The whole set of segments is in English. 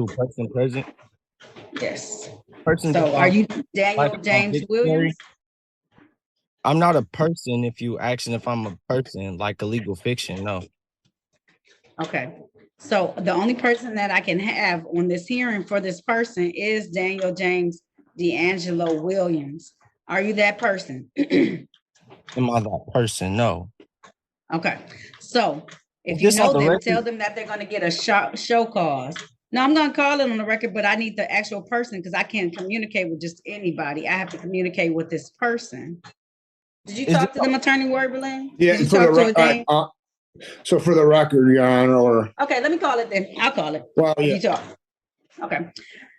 person present. Yes. Person. So are you Daniel like, James Williams? I'm not a person. If you asking if I'm a person, like a legal fiction, no. Okay. So the only person that I can have on this hearing for this person is Daniel James D'Angelo Williams. Are you that person? Am I that person? No. Okay. So if Is you this on know the them, record? tell them that they're going to get a show cause. No, I'm going to call it on the record, but I need the actual person because I can't communicate with just anybody. I have to communicate with this person. Did you talk to them, Attorney Werberlin? Yeah, Did you talk to Dane? So for the record, Your Honor, or Okay, let me call it then. I'll call it. well, You yeah. talk. Okay.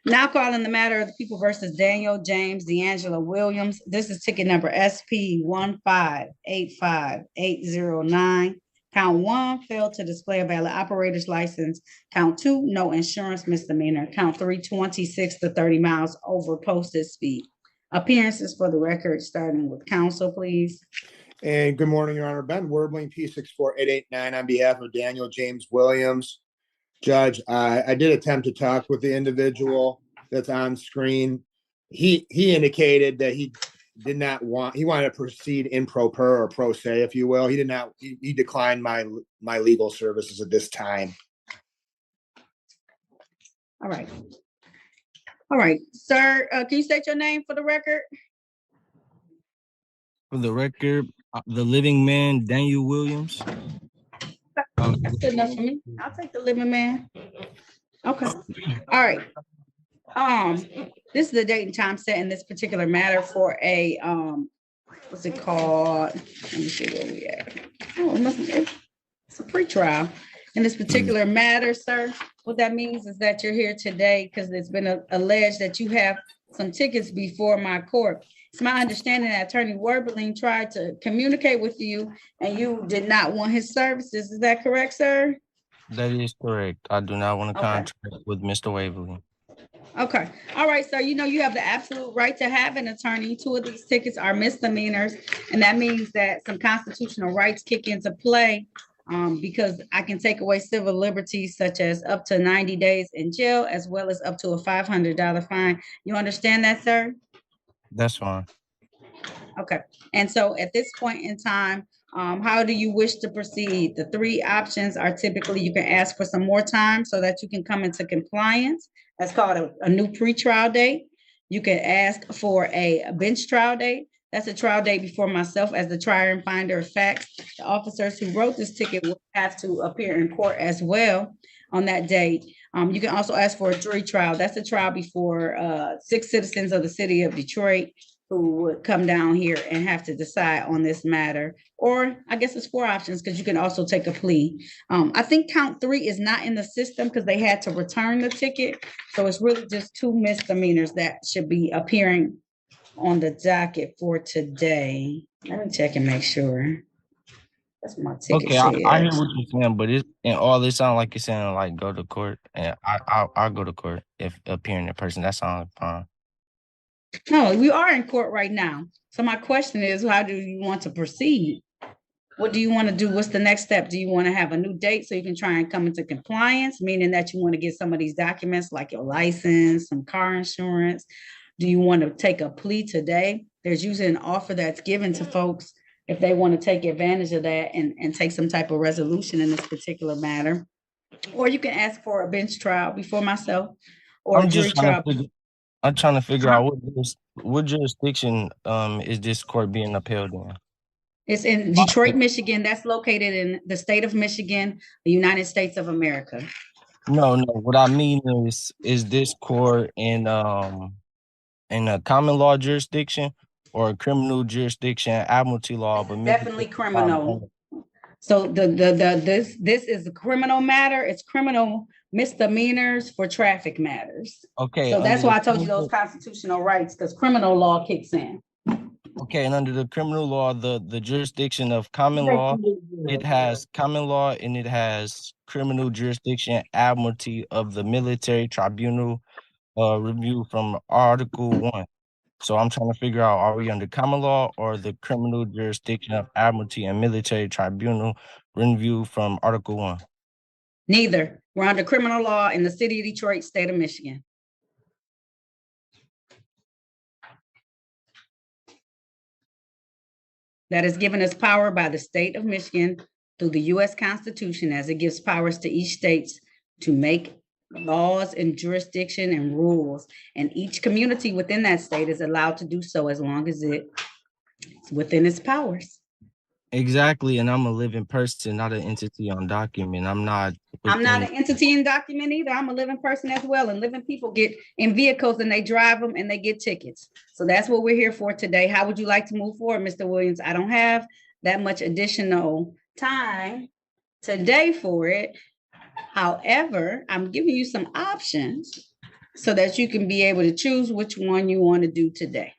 Now calling the matter of the people versus Daniel James D'Angelo Williams. This is ticket number SP 1585809. Count 1, failed to display a valid operator's license. Count 2, no insurance misdemeanor. Count 3, 26 to 30 miles over posted speed. Appearances for the record, starting with counsel, please. And good morning, Your Honor. Ben Werbling, P64889 on behalf of Daniel James Williams. Judge, I did attempt to talk with the individual that's on screen. He indicated that he wanted to proceed in pro per or pro se, if you will. He declined my legal services at this time. All right. All right, sir, can you state your name for the record? For the record, the living man, Daniel Williams. That's good enough for me. I'll take the living man. Okay. All right. This is the date and time set in this particular matter for a what's it called? Let me see where we at. Oh, it's a pretrial. In this particular matter, sir, what that means is that you're here today because it's been alleged that you have some tickets before my court. It's my understanding that Attorney Werberling tried to communicate with you and you did not want his services. Is that correct, sir? That is correct. I do not want to Okay. contract with Mr. Waverly. Okay. All right, sir. You know you have the absolute right to have an attorney. 2 of these tickets are misdemeanors, and that means that some constitutional rights kick into play because I can take away civil liberties such as up to 90 days in jail as well as up to a $500 fine. You understand that, sir? That's fine. Okay. And so at this point in time, how do you wish to proceed? The 3 options are typically you can ask for some more time so that you can come into compliance. That's called a new pretrial date. You can ask for a bench trial date. That's a trial date before myself as the trier and finder of facts. The officers who wrote this ticket will have to appear in court as well on that date. You can also ask for a jury trial. That's a trial before 6 citizens of the city of Detroit who would come down here and have to decide on this matter. Or I guess it's 4 options because you can also take a plea. I think count 3 is not in the system because they had to return the ticket. So it's really just 2 misdemeanors that should be appearing on the docket for today. Let me check and make sure. That's my ticket. Okay, I hear what you're saying, but it sounds like you're saying like go to court, and I'll go to court if appearing in person. That sounds fine. No, we are in court right now. So my question is, how do you want to proceed? What do you want to do? What's the next step? Do you want to have a new date so you can try and come into compliance, meaning that you want to get some of these documents like your license, some car insurance? Do you want to take a plea today? There's usually an offer that's given to folks if they want to take advantage of that and take some type of resolution in this particular matter. Or you can ask for a bench trial before myself or a jury trial. I'm trying to figure out what jurisdiction is this court being upheld in? It's in Detroit, Michigan. That's located in the state of Michigan, the United States of America. No. What I mean is this court in a common law jurisdiction or a criminal jurisdiction, admiralty law, but definitely criminal. So this is a criminal matter. It's criminal misdemeanors for traffic matters. Okay. So that's why I told you those constitutional rights, because criminal law kicks in. Okay, and under the criminal law, the jurisdiction of common law, it has common law and it has criminal jurisdiction, admiralty of the military tribunal review from Article 1. So I'm trying to figure out, are we under common law or the criminal jurisdiction of admiralty and military tribunal review from Article 1? Neither. We're under criminal law in the city of Detroit, state of Michigan. That is given us power by the state of Michigan through the U.S. Constitution, as it gives powers to each state to make laws and jurisdiction and rules. And each community within that state is allowed to do so as long as it's within its powers. Exactly, and I'm a living person, not an entity on document. I'm not an entity in document either. I'm a living person as well. And living people get in vehicles and they drive them and they get tickets. So that's what we're here for today. How would you like to move forward, Mr. Williams? I don't have that much additional time today for it. However, I'm giving you some options so that you can be able to choose which one you want to do today.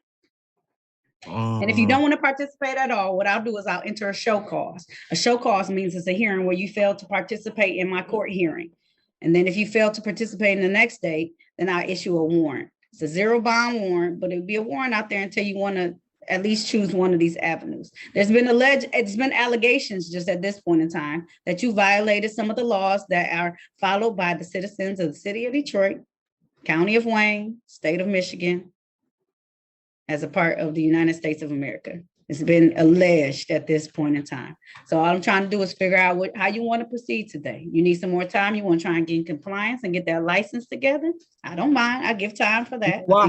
And if you don't want to participate at all, what I'll do is I'll enter a show cause. A show cause means it's a hearing where you fail to participate in my court hearing. And then if you fail to participate in the next date, then I'll issue a warrant. It's a zero bond warrant, but it'll be a warrant out there until you want to at least choose one of these avenues. It's been allegations just at this point in time that you violated some of the laws that are followed by the citizens of the city of Detroit, county of Wayne, state of Michigan, as a part of the United States of America. It's been alleged at this point in time. So all I'm trying to do is figure out how you want to proceed today. You need some more time. You want to try and get in compliance and get that license together? I don't mind. I give time for that. Well,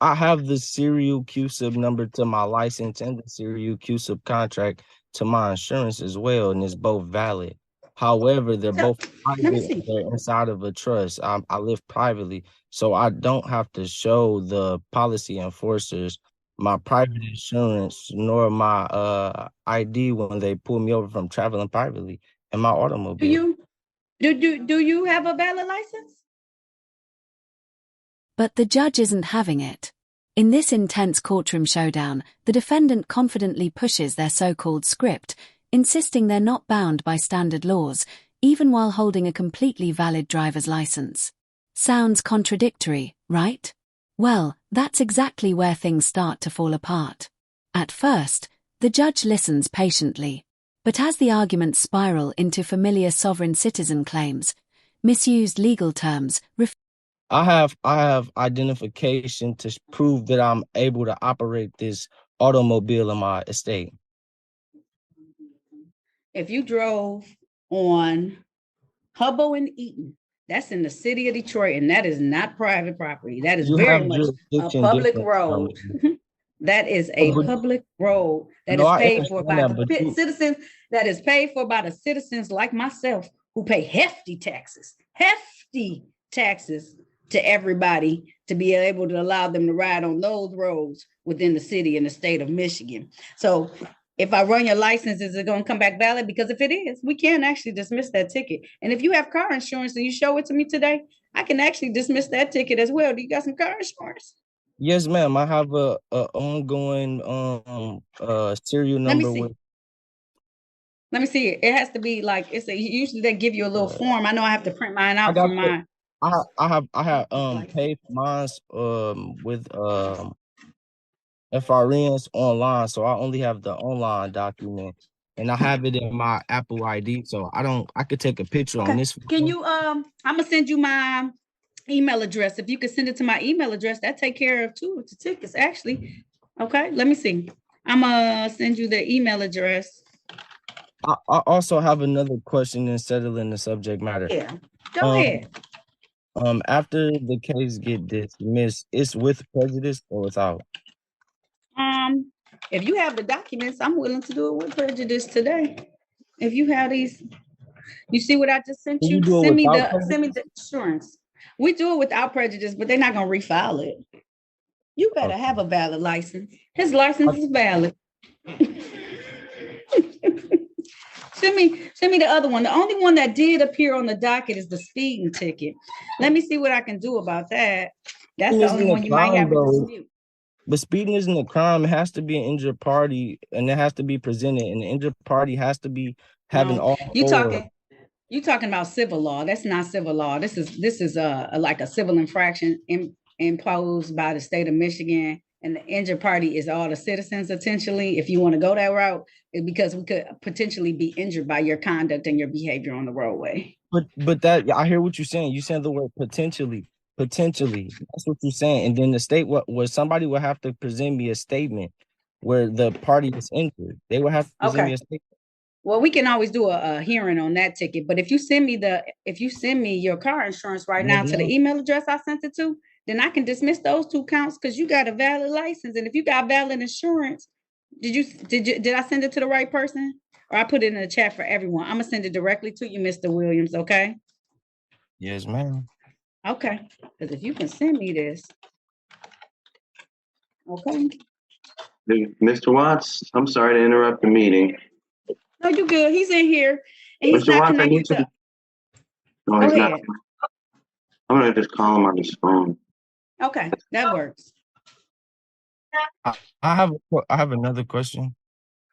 I have the serial Q-sub number to my license and the serial Q-sub contract to my insurance as well, and it's both valid. However, they're both private. They're inside of a trust. I live privately, so I don't have to show the policy enforcers my private insurance nor my ID when they pull me over from traveling privately in my automobile. Do you have a valid license? But the judge isn't having it. In this intense courtroom showdown, the defendant confidently pushes their so-called script, insisting they're not bound by standard laws, even while holding a completely valid driver's license. Sounds contradictory, right? Well, that's exactly where things start to fall apart. At first, the judge listens patiently, but as the arguments spiral into familiar sovereign citizen claims, misused legal terms, I have identification to prove that I'm able to operate this automobile in my estate. If you drove on Hubbo and Eaton, that's in the city of Detroit, and that is not private property. That is very much a public road. That is a public road that is paid for by the citizens. That is paid for by the citizens like myself who pay hefty taxes to everybody to be able to allow them to ride on those roads within the city and the state of Michigan. So if I run your license, is it going to come back valid? Because if it is, we can actually dismiss that ticket. And if you have car insurance and you show it to me today, I can actually dismiss that ticket as well. Do you got some car insurance? Yes, ma'am. I have a ongoing serial number with. Let me see. It has to be like usually they give you a little form. I know I have to print mine out for mine. I have paid mine with FRNs online, so I only have the online document, and I have it in my Apple ID, so I could take a picture on this. Can you I'm gonna send you my email address. If you could send it to my email address, that take care of two of the tickets actually. Okay, let me see. I'm gonna send you the email address. I also have another question in settling the subject matter. Yeah, go ahead. After the case get dismissed, it's with prejudice or without? If you have the documents, I'm willing to do it with prejudice today. If you have these, you see what I just sent you? Send me the insurance. We do it without prejudice, but they're not gonna refile it. You better have a valid license. His license is valid. Send me the other one. The only one that did appear on the docket is the speeding ticket. Let me see what I can do about that. That's the only one you might have to dispute. But speeding isn't a crime. It has to be an injured party, and it has to be presented. And the injured party has to be having all. You talking about civil law? That's not civil law. This is like a civil infraction imposed by the state of Michigan, and the injured party is all the citizens, essentially, if you want to go that route, because we could potentially be injured by your conduct and your behavior on the roadway. But that I hear what you're saying. You said the word potentially. Potentially. That's what you're saying. And then the state what somebody will have to present me a statement where the party is injured. They will have to present me a statement. Well, we can always do a hearing on that ticket, but if you send me your car insurance right now to the email address I sent it to, then I can dismiss those 2 counts because you got a valid license. And if you got valid insurance, did I send it to the right person? Or I put it in the chat for everyone. I'm gonna send it directly to you, Mr. Williams, okay? Yes, ma'am. Okay, because if you can send me this, okay. Mr. Watts, I'm sorry to interrupt the meeting. No, you good. He's in here. And he's Mr. not Watts, I connected need to. to. No, Go he's not. ahead. I'm gonna just call him on his phone. Okay, that works. I have another question.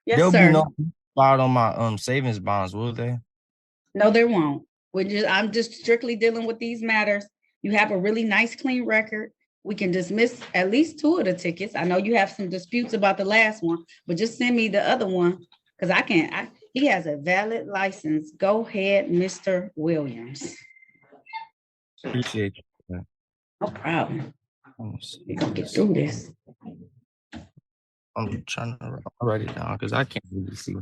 Yes, There'll sir. be no spot on my savings bonds, will they? No, there won't. I'm just strictly dealing with these matters. You have a really nice, clean record. We can dismiss at least 2 of the tickets. I know you have some disputes about the last one, but just send me the other one because he has a valid license. Go ahead, Mr. Williams. Appreciate you. No problem. We're gonna get through this. I'm trying to write it down because I can't really see.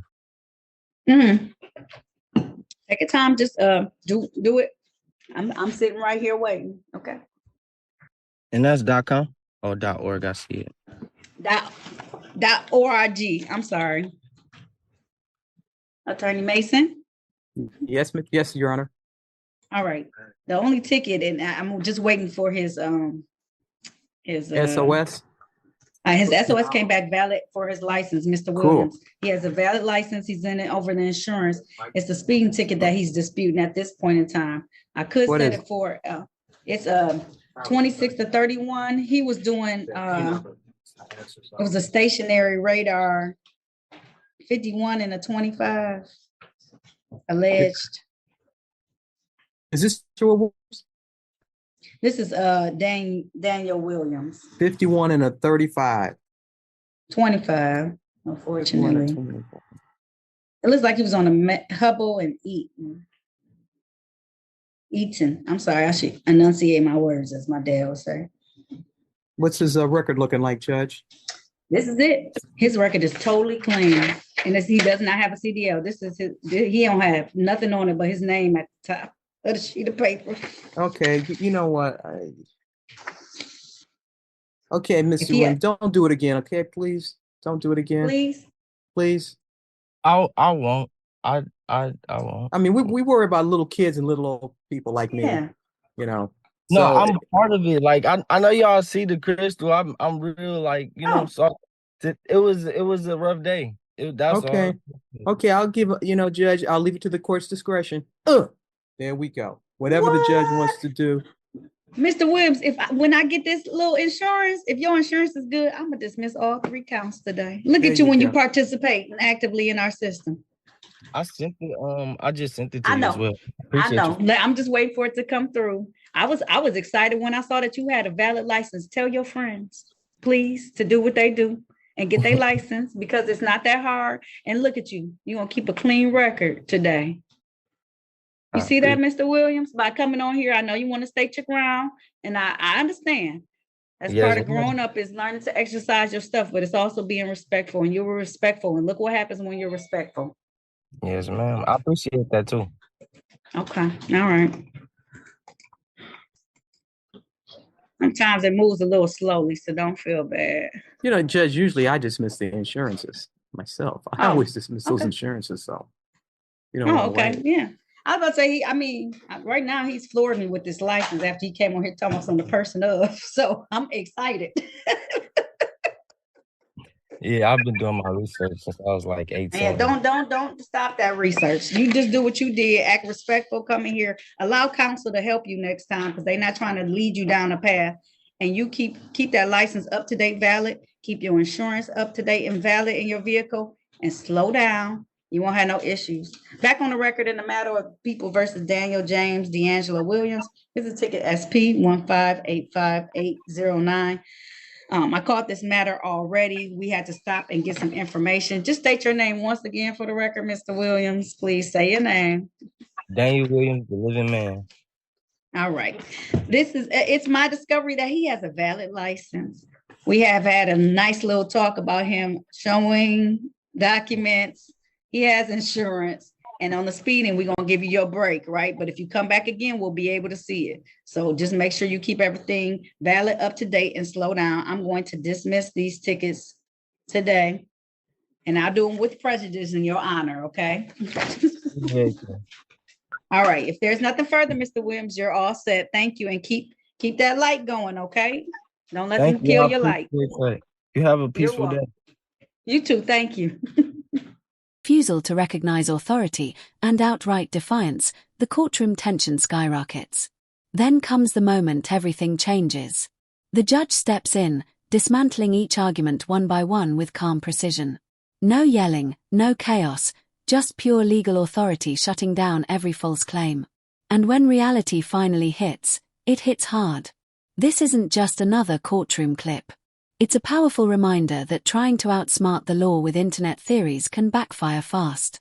Take your time, just do it. I'm sitting right here waiting. Okay. And that's .com or .org. I see it. .org. I'm sorry. Attorney Mason. Yes, Your Honor. All right. The only ticket, and I'm just waiting for his SOS. His SOS came back valid for his license, Mr. Williams. Cool. He has a valid license. He's in it over the insurance. It's the speeding ticket that he's disputing at this point in time. I could set it for it's 26 to 31. He was doing it was a stationary radar 51 and a 25 alleged. Is this your? This is Daniel Williams. 51 and a 35. 25, unfortunately. It looks like he was on a Hubble and Eaton. I'm sorry, I should enunciate my words, as my dad would say. What's his record looking like, Judge? This is it. His record is totally clean. And he does not have a CDL. This is he don't have nothing on it but his name at the top of the sheet of paper. Okay, you know what? Okay, Mr. Williams, don't do it again, okay? Please, don't do it again. Please. I won't. I won't. I mean, we worry about little kids and little old people like me. You know. No, I'm part of it. Like I know y'all see the crystal. I'm real, like, you know. So it was a rough day. That's okay. All. Okay, I'll give Judge. I'll leave it to the court's discretion. There we go. Whatever the judge wants to do. Mr. Williams, when I get this little insurance, if your insurance is good, I'm gonna dismiss all 3 counts today. Look at you when you participate actively in our system. I sent it. I just sent it to you as well. I know. I'm just waiting for it to come through. I was excited when I saw that you had a valid license. Tell your friends, please, to do what they do and get their license because it's not that hard. And look at you. You're gonna keep a clean record today. You see that, Mr. Williams? By coming on here, I know you want to stay your ground, and I understand. That's part of growing up is learning to exercise your stuff, but it's also being respectful, and you were respectful. And look what happens when you're respectful. Yes, ma'am. I appreciate that too. Okay. All right. Sometimes it moves a little slowly, so don't feel bad. Judge, usually I dismiss the insurances myself. I always dismiss those insurances, so okay. Yeah. I was about to say, right now he's floored me with this license after he came on here talking about some of the person of. So I'm excited. Yeah, I've been doing my research since I was like 18. Man, don't stop that research. You just do what you did. Act respectful. Come in here. Allow counsel to help you next time because they're not trying to lead you down a path. And you keep that license up to date, valid. Keep your insurance up to date and valid in your vehicle, and slow down. You won't have no issues. Back on the record in the matter of People versus Daniel James D'Angelo Williams. Here's a ticket SP 1585809. I caught this matter already. We had to stop and get some information. Just state your name once again for the record, Mr. Williams. Please say your name. Daniel Williams, the living man. All right. It's my discovery that he has a valid license. We have had a nice little talk about him showing documents. He has insurance. And on the speeding, we're going to give you your break, right? But if you come back again, we'll be able to see it. So just make sure you keep everything valid, up to date, and slow down. I'm going to dismiss these tickets today. And I'll do them with prejudice in your honor, okay? Yeah. All right. If there's nothing further, Mr. Williams, you're all set. Thank you. And keep that light going, okay? Don't let them kill your light. You have a peaceful day. You too. Thank you. Refusal to recognize authority and outright defiance, the courtroom tension skyrockets. Then comes the moment everything changes. The judge steps in, dismantling each argument one by one with calm precision. No yelling, no chaos, just pure legal authority shutting down every false claim. And when reality finally hits, it hits hard. This isn't just another courtroom clip. It's a powerful reminder that trying to outsmart the law with internet theories can backfire fast.